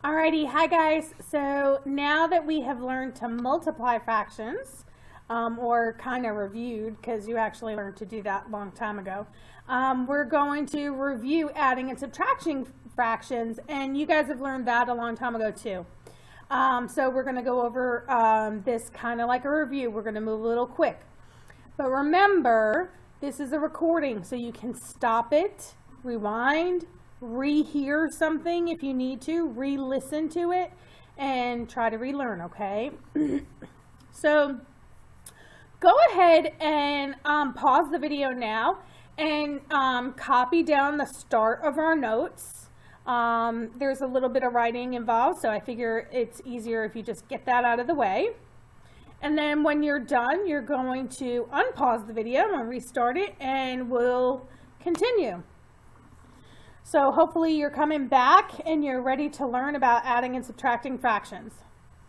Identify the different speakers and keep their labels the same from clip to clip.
Speaker 1: Alrighty, hi guys. So now that we have learned to multiply fractions, or kind of reviewed, because you actually learned to do that a long time ago, we're going to review adding and subtracting fractions, and you guys have learned that a long time ago too. So we're going to go over this kind of like a review. We're going to move a little quick. But remember, this is a recording, so you can stop it, rewind, rehear something if you need to, re-listen to it, and try to relearn, okay? So go ahead and pause the video now and copy down the start of our notes. There's a little bit of writing involved, so I figure it's easier if you just get that out of the way. And then when you're done, you're going to unpause the video and restart it, and we'll continue. So hopefully you're coming back and you're ready to learn about adding and subtracting fractions.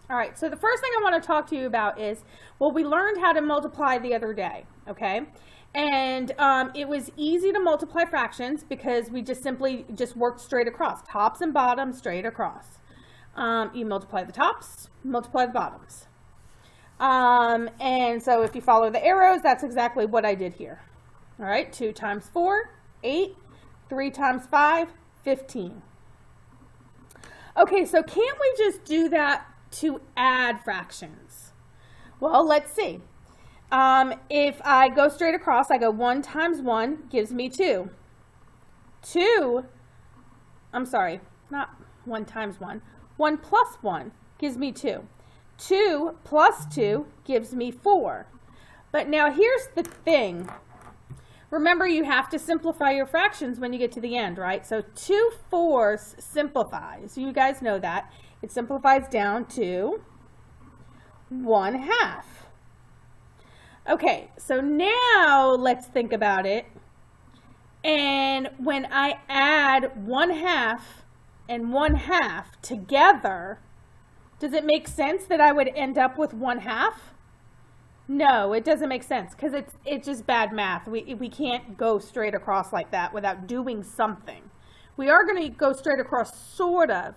Speaker 1: All right, so the first thing I want to talk to you about is, well, we learned how to multiply the other day, okay? And it was easy to multiply fractions because we just simply worked straight across, tops and bottoms straight across. You multiply the tops, multiply the bottoms. And so if you follow the arrows, that's exactly what I did here. All right, 2 times 4, 8. 3 times 5, 15. Okay, so can't we just do that to add fractions? Well, let's see. If I go straight across, I go 1 times 1 gives me 2. 2, I'm sorry, not 1 times 1. 1 plus 1 gives me 2. 2 plus 2 gives me 4. But now here's the thing. Remember, you have to simplify your fractions when you get to the end, right? So 2/4 simplifies. You guys know that. It simplifies down to 1/2. Okay, so now let's think about it. And when I add 1/2 and 1/2 together, does it make sense that I would end up with 1/2? No, it doesn't make sense because it's just bad math. We can't go straight across like that without doing something. We are going to go straight across sort of,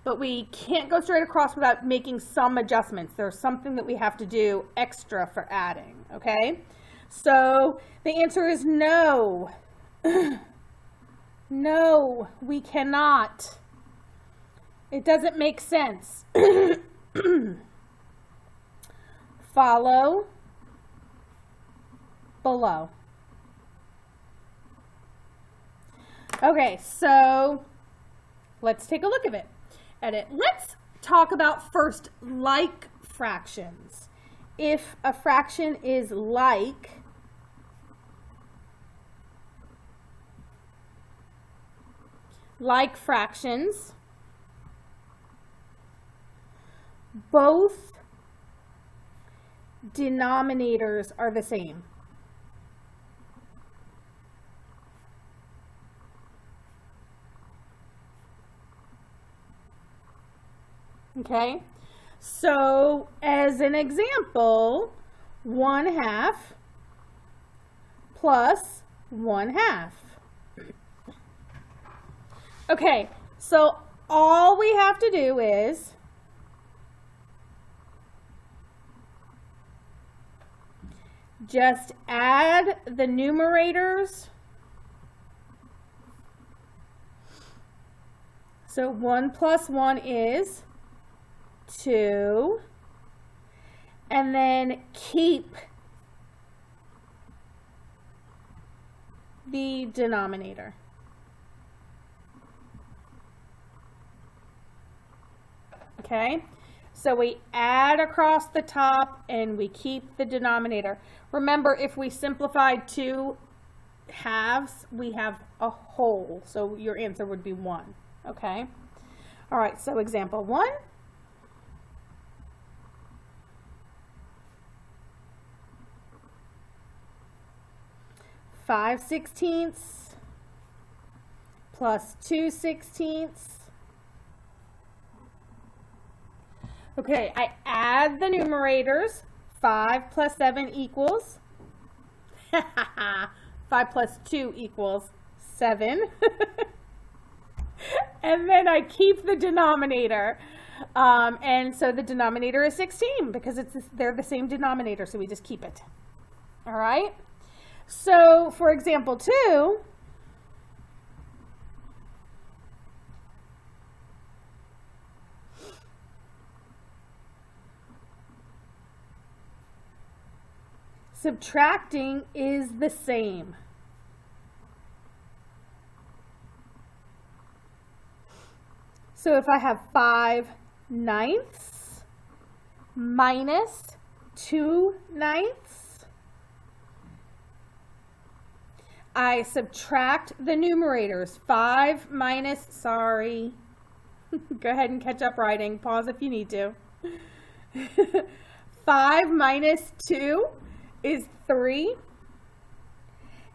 Speaker 1: but we can't go straight across without making some adjustments. There's something that we have to do extra for adding, okay? So the answer is no. No, we cannot. It doesn't make sense. Follow below. Okay, so let's take a look at it. Let's talk about first like fractions. If a fraction is like fractions, both denominators are the same. Okay, so as an example, 1/2 plus 1/2. Okay, so all we have to do is just add the numerators. So 1 plus 1 is 2. And then keep the denominator. Okay? So we add across the top and we keep the denominator. Remember, if we simplified 2 halves, we have a whole. So your answer would be 1. Okay? All right, so example 1. 5/16 plus 2/16. Okay, I add the numerators. 5 plus 7 equals 5 plus 2 equals 7. and then I keep the denominator. And so the denominator is 16 because they're the same denominator, so we just keep it. All right? So for example 2, subtracting is the same. So if I have 5/9 minus 2/9, I subtract the numerators. 5 minus, sorry, go ahead and catch up writing. Pause if you need to. 5 minus 2 is 3,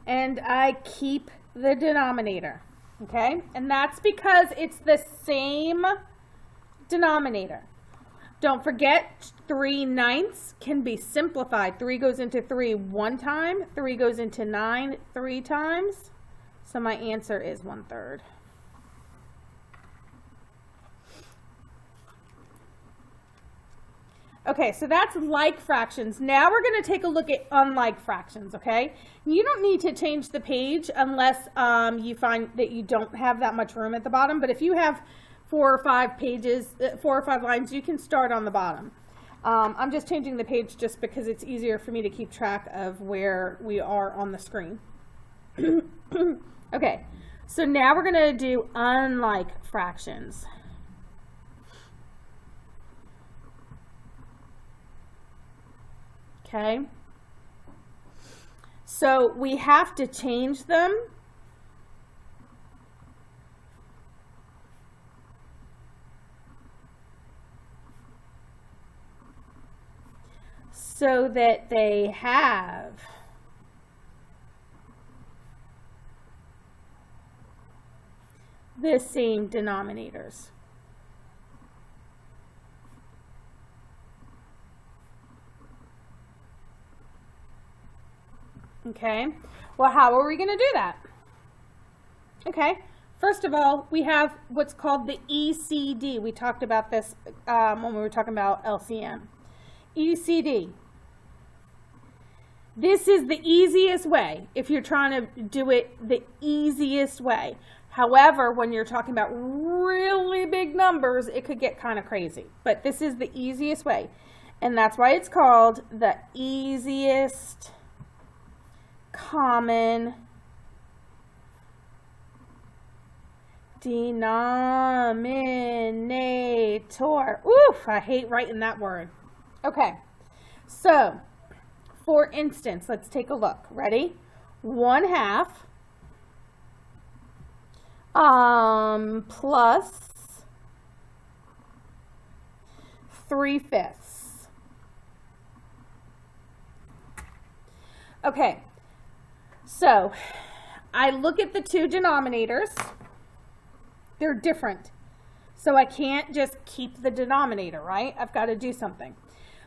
Speaker 1: and I keep the denominator. Okay, and that's because it's the same denominator. Don't forget, 3/9 can be simplified. 3 goes into 3 one time, 3 goes into 9 3 times. So my answer is 1/3. Okay, so that's like fractions. Now we're going to take a look at unlike fractions, okay? You don't need to change the page unless you find that you don't have that much room at the bottom. But if you have 4 or 5 pages, 4 or 5 lines, you can start on the bottom. I'm just changing the page just because it's easier for me to keep track of where we are on the screen. Okay, so now we're going to do unlike fractions. Okay, so we have to change them so that they have the same denominators. Okay, well, how are we going to do that? Okay, first of all, we have what's called the ECD. We talked about this when we were talking about LCM. ECD. This is the easiest way if you're trying to do it the easiest way. However, when you're talking about really big numbers, it could get kind of crazy. But this is the easiest way. And that's why it's called the easiest common denominator. Oof, I hate writing that word. Okay, so for instance, let's take a look. Ready? 1/2 plus 3/5. Okay. So I look at the two denominators. They're different. So I can't just keep the denominator, right? I've got to do something.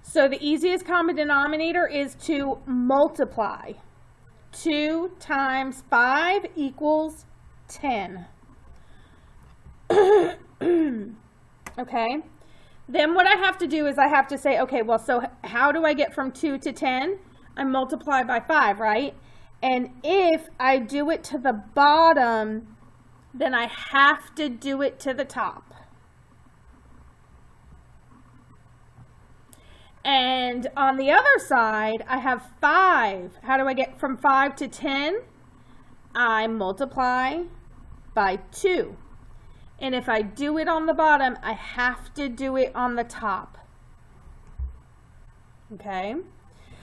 Speaker 1: So the easiest common denominator is to multiply. 2 times 5 equals 10. Okay. Then what I have to do is I have to say, okay, well, so how do I get from 2 to 10? I multiply by 5, right? And if I do it to the bottom, then I have to do it to the top. And on the other side, I have 5. How do I get from 5 to 10? I multiply by 2. And if I do it on the bottom, I have to do it on the top. Okay?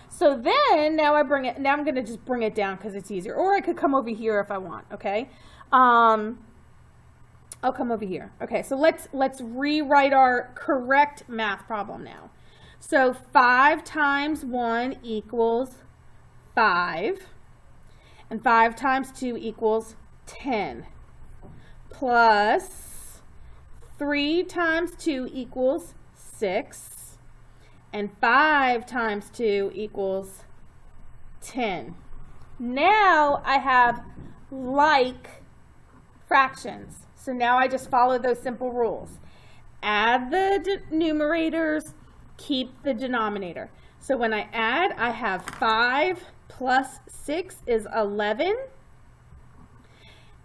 Speaker 1: So then, now I'm going to just bring it down because it's easier. Or I could come over here if I want, okay? I'll come over here. Okay, so let's rewrite our correct math problem now. So 5 times 1 equals 5. And 5 times 2 equals 10. Plus 3 times 2 equals 6. And 5 times 2 equals 10. Now I have like fractions. So now I just follow those simple rules. Add the numerators, keep the denominator. So when I add, I have 5 plus 6 is 11,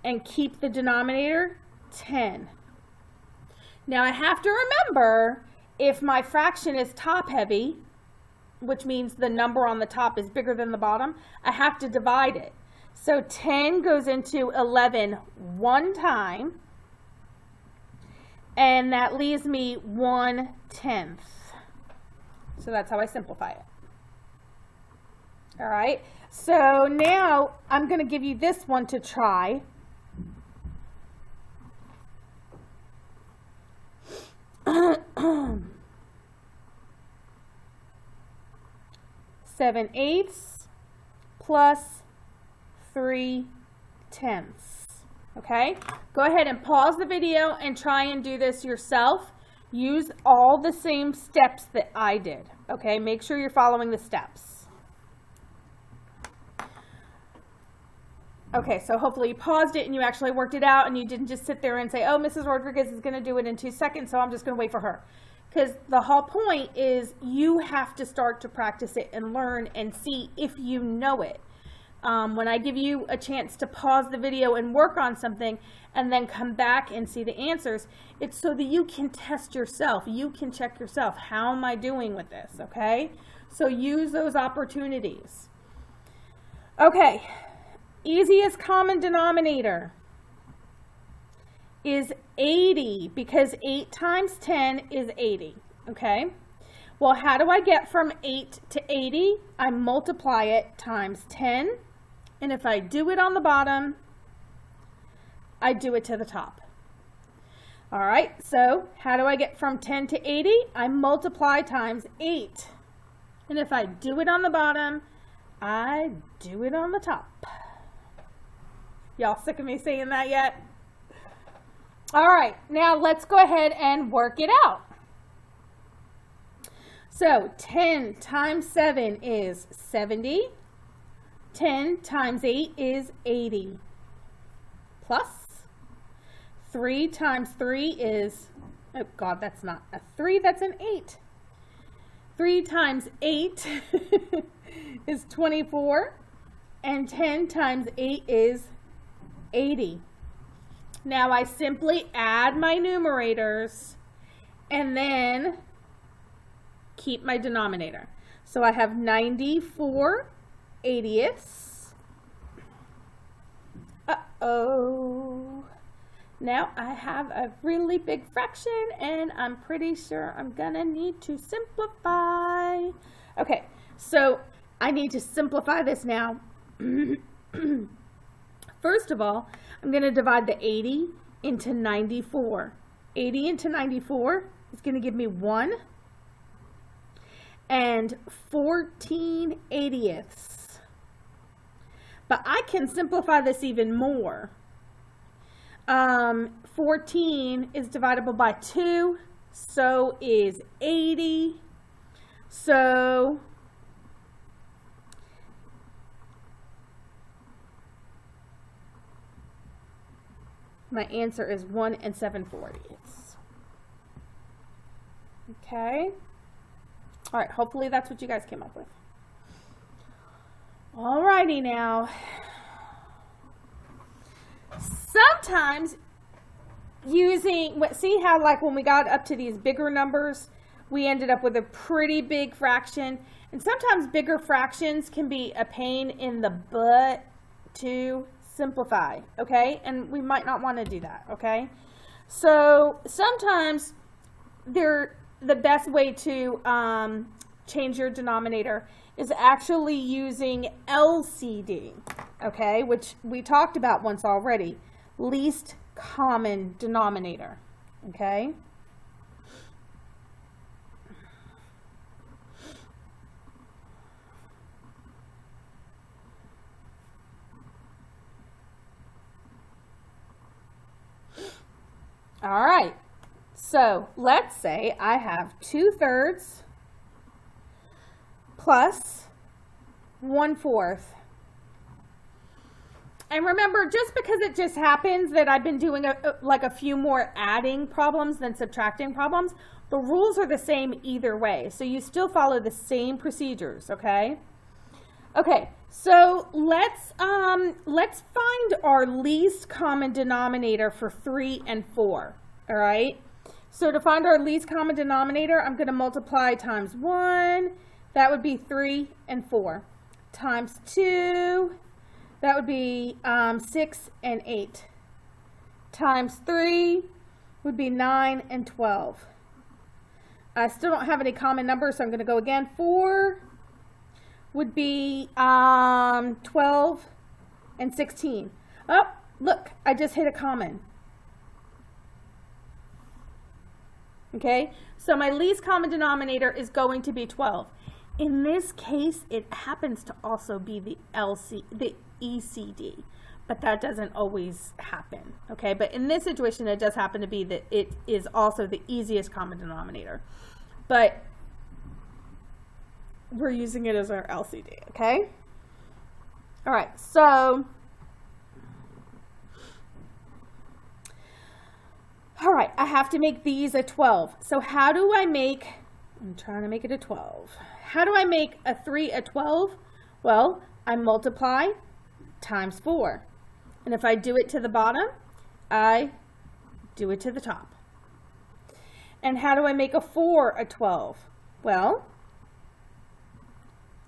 Speaker 1: and keep the denominator 10. Now I have to remember, if my fraction is top heavy, which means the number on the top is bigger than the bottom, I have to divide it. So 10 goes into 11 one time, and that leaves me 1/10. So that's how I simplify it. All right, so now I'm going to give you this one to try. Seven eighths plus 3/10. Okay, go ahead and pause the video and try and do this yourself. Use all the same steps that I did. Okay, make sure you're following the steps. Okay, so hopefully you paused it and you actually worked it out, and you didn't just sit there and say, oh, Mrs. Rodriguez is going to do it in 2 seconds, so I'm just going to wait for her. Because the whole point is you have to start to practice it and learn and see if you know it. When I give you a chance to pause the video and work on something and then come back and see the answers, it's so that you can test yourself. You can check yourself. How am I doing with this? Okay? So use those opportunities. Okay. Easiest common denominator is 80, because 8 times 10 is 80. Okay? Well, how do I get from 8 to 80? I multiply it times 10. And if I do it on the bottom, I do it to the top. All right, so how do I get from 10 to 80? I multiply times 8. And if I do it on the bottom, I do it on the top. Y'all sick of me saying that yet? All right, now let's go ahead and work it out. So 10 times 7 is 70. 10 times 8 is 80. Plus 3 times 3 is, oh God, that's not a 3, that's an 8. 3 times 8 is 24. And 10 times 8 is 80. Now I simply add my numerators and then keep my denominator. So I have 94/80ths. Uh-oh. Now I have a really big fraction and I'm pretty sure I'm gonna need to simplify. Okay, so I need to simplify this now. First of all, I'm going to divide the 80 into 94. 80 into 94 is going to give me 1 and 14/80ths. But I can simplify this even more. 14 is divisible by 2, so is 80. So my answer is 1 7/40. Okay. All right, hopefully that's what you guys came up with. Alrighty now. Sometimes using, see how like when we got up to these bigger numbers, we ended up with a pretty big fraction. And sometimes bigger fractions can be a pain in the butt to simplify, okay? And we might not want to do that, okay? So sometimes the best way to change your denominator is actually using LCD, okay? Which we talked about once already. Least common denominator, okay? All right, so let's say I have 2/3 plus 1/4. And remember, just because it just happens that I've been doing like a few more adding problems than subtracting problems, the rules are the same either way. So you still follow the same procedures, okay? Okay, so let's find our least common denominator for 3 and 4, all right? So to find our least common denominator, I'm going to multiply times 1, that would be 3 and 4, times 2, that would be 6 and 8, times 3 would be 9 and 12. I still don't have any common numbers, so I'm going to go again. 4 would be 12 and 16. Oh, look, I just hit a common. Okay, so my least common denominator is going to be 12. In this case, it happens to also be the ECD, but that doesn't always happen. Okay, but in this situation, it does happen to be that it is also the easiest common denominator, but we're using it as our LCD, okay? All right, so, all right, I have to make these a 12. So how do I make, I'm trying to make it a 12. How do I make a 3 a 12? Well, I multiply times 4. And if I do it to the bottom, I do it to the top. And how do I make a 4 a 12? Well,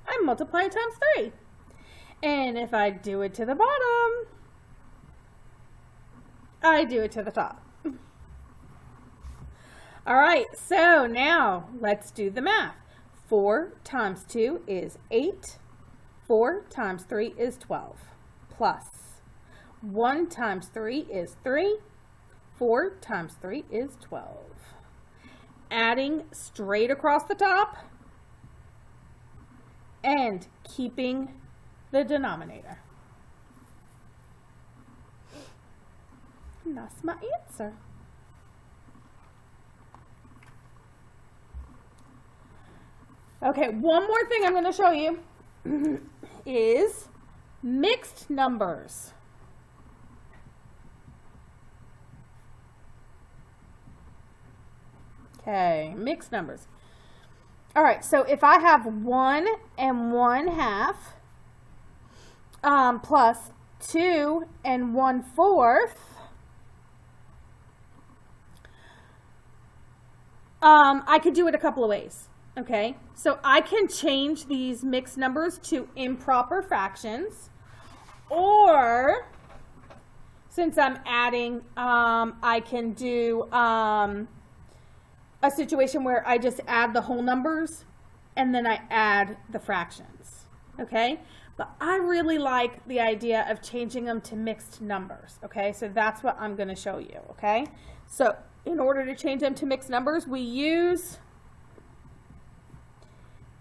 Speaker 1: I multiply it times 3. And if I do it to the bottom, I do it to the top. All right, so now let's do the math. 4 times 2 is 8. 4 times 3 is 12. Plus 1 times 3 is 3. 4 times 3 is 12. Adding straight across the top and keeping the denominator. And that's my answer. Okay, one more thing I'm going to show you is mixed numbers. Okay, mixed numbers. All right, so if I have 1 and 1/2 plus 2 and 1/4, I could do it a couple of ways. Okay, so I can change these mixed numbers to improper fractions, or since I'm adding, I can do a situation where I just add the whole numbers and then I add the fractions. Okay, but I really like the idea of changing them to mixed numbers. Okay, so that's what I'm going to show you. Okay, so in order to change them to mixed numbers, we use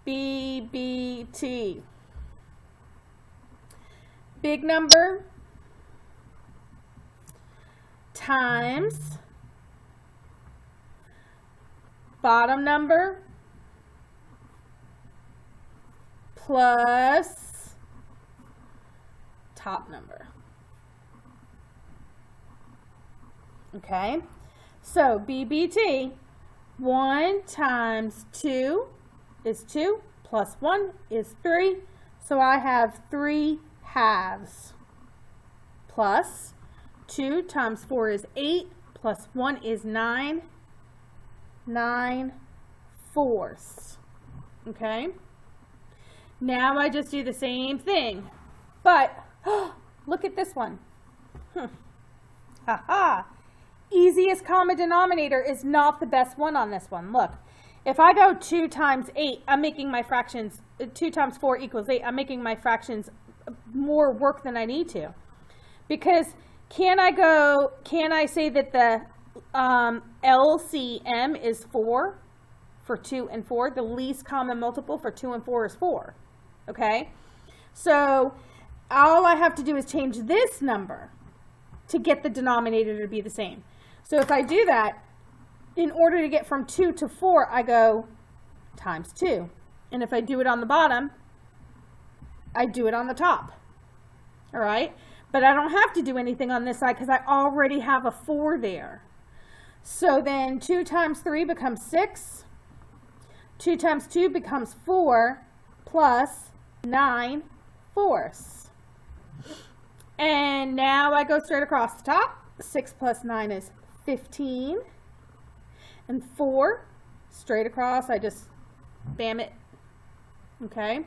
Speaker 1: BBT. Big number times bottom number plus top number. Okay, so BBT, 1 times 2 is 2, plus 1 is 3, so I have 3/2, plus 2 times 4 is 8, plus 1 is 9, 9/4. Okay, now I just do the same thing, but look at this one. Ha-ha. Easiest common denominator is not the best one on this one. Look, if I go 2 times 8, I'm making my fractions, 2 times 4 equals 8, I'm making my fractions more work than I need to. Because can I say that the LCM is 4 for 2 and 4? The least common multiple for 2 and 4 is 4. Okay? So all I have to do is change this number to get the denominator to be the same. So if I do that, in order to get from 2 to 4, I go times 2. And if I do it on the bottom, I do it on the top. All right? But I don't have to do anything on this side because I already have a 4 there. So then 2 times 3 becomes 6. 2 times 2 becomes 4 plus 9/4. And now I go straight across the top. 6 plus 9 is 15. And 4, straight across, I just bam it. Okay.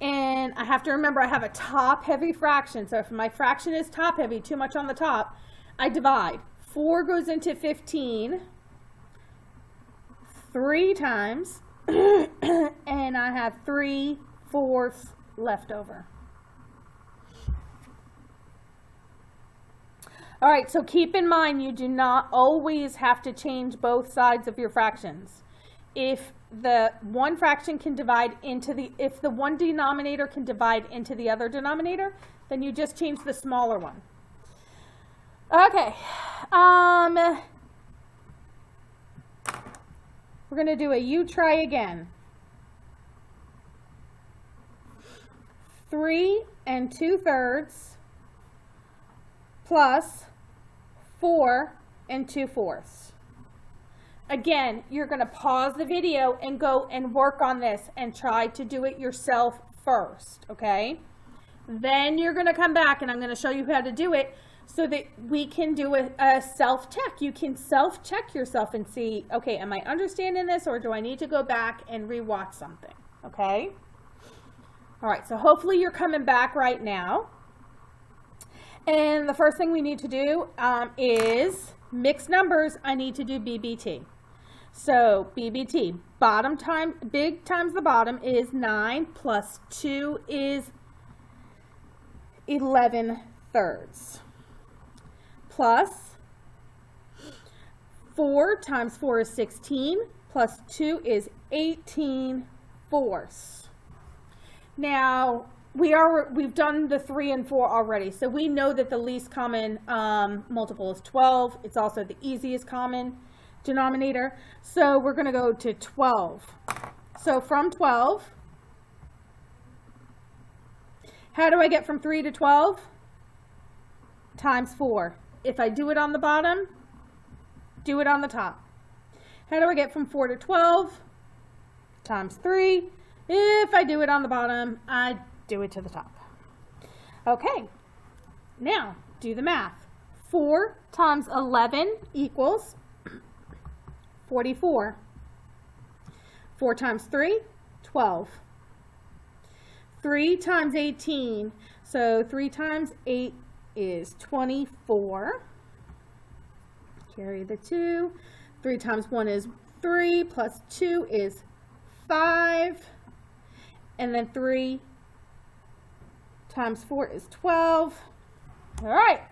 Speaker 1: And I have to remember I have a top heavy fraction. So if my fraction is top heavy, too much on the top, I divide. 4 goes into 15 3 times, and I have 3/4 left over. All right, so keep in mind you do not always have to change both sides of your fractions. If the one fraction can divide into if the one denominator can divide into the other denominator, then you just change the smaller one. Okay, we're going to do a you try again. 3 2/3 plus 4 2/4. Again, you're going to pause the video and go and work on this and try to do it yourself first, okay? Then you're going to come back and I'm going to show you how to do it so that we can do a self-check. You can self-check yourself and see, okay, am I understanding this or do I need to go back and re-watch something, okay? All right, so hopefully you're coming back right now. And the first thing we need to do is mixed numbers. I need to do BBT. So BBT, bottom time, big times the bottom is 9 plus 2 is 11/3. Plus 4 times 4 is 16, plus 2 is 18/4. Now, we've done the 3 and 4 already, so we know that the least common multiple is 12. It's also the easiest common denominator. So we're going to go to 12. So from 12, how do I get from 3 to 12? Times 4. If I do it on the bottom, do it on the top. How do I get from 4 to 12? Times 3. If I do it on the bottom, I do it to the top. Okay, now do the math. 4 times 11 equals 44. 4 times 3, 12. 3 times 18, so 3 times 8 is 24. Carry the 2. 3 times 1 is 3, plus 2 is 5. And then 3 times 4 is 12. All right,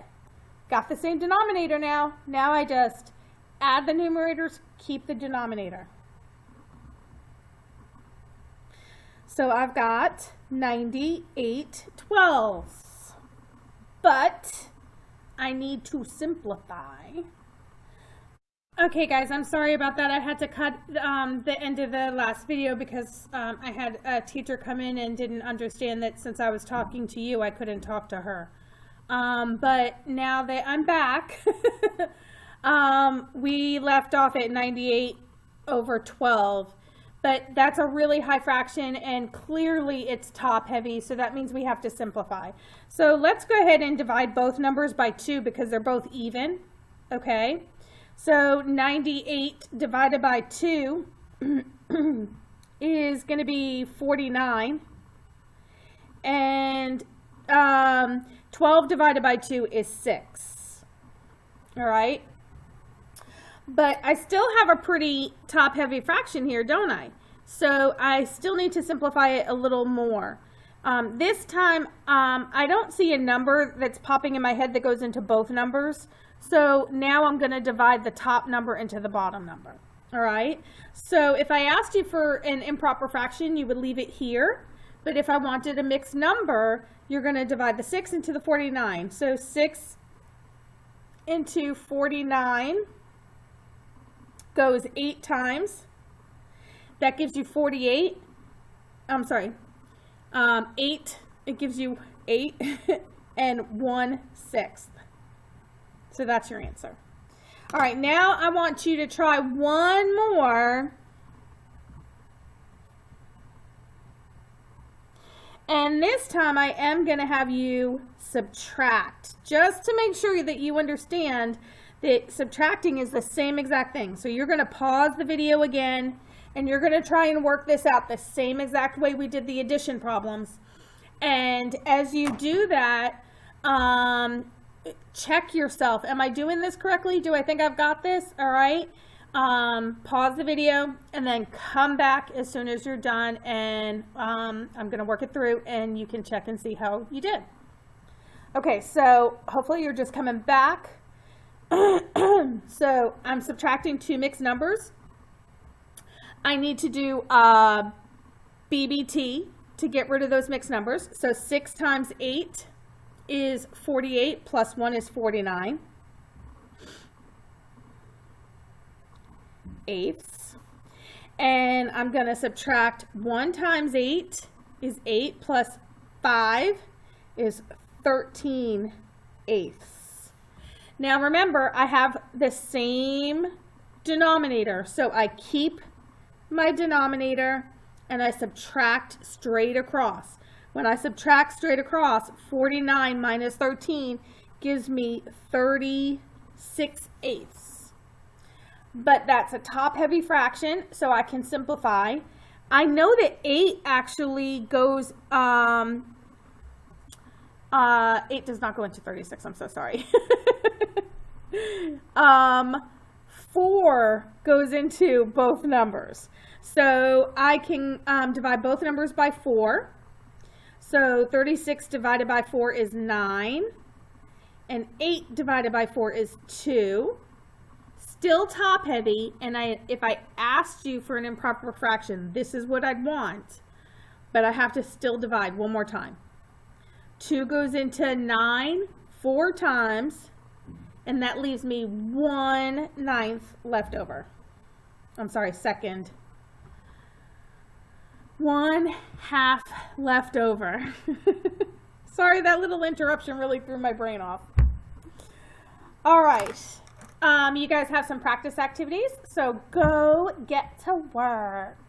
Speaker 1: got the same denominator now. Now I just add the numerators, keep the denominator. So I've got 98/12. But I need to simplify. Okay guys, I'm sorry about that. I had to cut the end of the last video because I had a teacher come in and didn't understand that since I was talking to you, I couldn't talk to her. But now that I'm back, we left off at 98/12. But that's a really high fraction and clearly it's top heavy, so that means we have to simplify. So let's go ahead and divide both numbers by 2 because they're both even, okay? So 98 divided by 2 is going to be 49. And 12 divided by 2 is 6. All right? But I still have a pretty top-heavy fraction here, don't I? So I still need to simplify it a little more. This time, I don't see a number that's popping in my head that goes into both numbers. So now I'm going to divide the top number into the bottom number. All right? So if I asked you for an improper fraction, you would leave it here. But if I wanted a mixed number, you're going to divide the 6 into the 49. So 6 into 49 goes 8 times. That gives you 48. I'm sorry. 8, it gives you 8. and 1/6. So that's your answer. All right, now I want you to try one more. And this time I am going to have you subtract, just to make sure that you understand that subtracting is the same exact thing. So you're going to pause the video again, and you're going to try and work this out the same exact way we did the addition problems. And as you do that, check yourself. Am I doing this correctly? Do I think I've got this? All right. Pause the video and then come back as soon as you're done, and I'm going to work it through and you can check and see how you did. Okay, so hopefully you're just coming back. So I'm subtracting two mixed numbers. I need to do BBT to get rid of those mixed numbers. So 6 times 8 is 48 plus 1 is 49. Eighths. And I'm going to subtract 1 times 8 is 8 plus 5 is 13 eighths. Now remember, I have the same denominator, so I keep my denominator and I subtract straight across. When I subtract straight across, 49 minus 13 gives me 36 eighths. But that's a top-heavy fraction, so I can simplify. I know that 8 actually goes, 8 does not go into 36, I'm so sorry. 4 goes into both numbers. So I can divide both numbers by 4. So 36 divided by 4 is 9. And 8 divided by 4 is 2. Still top heavy, and if I asked you for an improper fraction, this is what I'd want. But I have to still divide one more time. 2 goes into 9 4 times, and that leaves me 1/9 left over. I'm sorry, second. 1/2 left over. Sorry, that little interruption really threw my brain off. All right. You guys have some practice activities, so go get to work.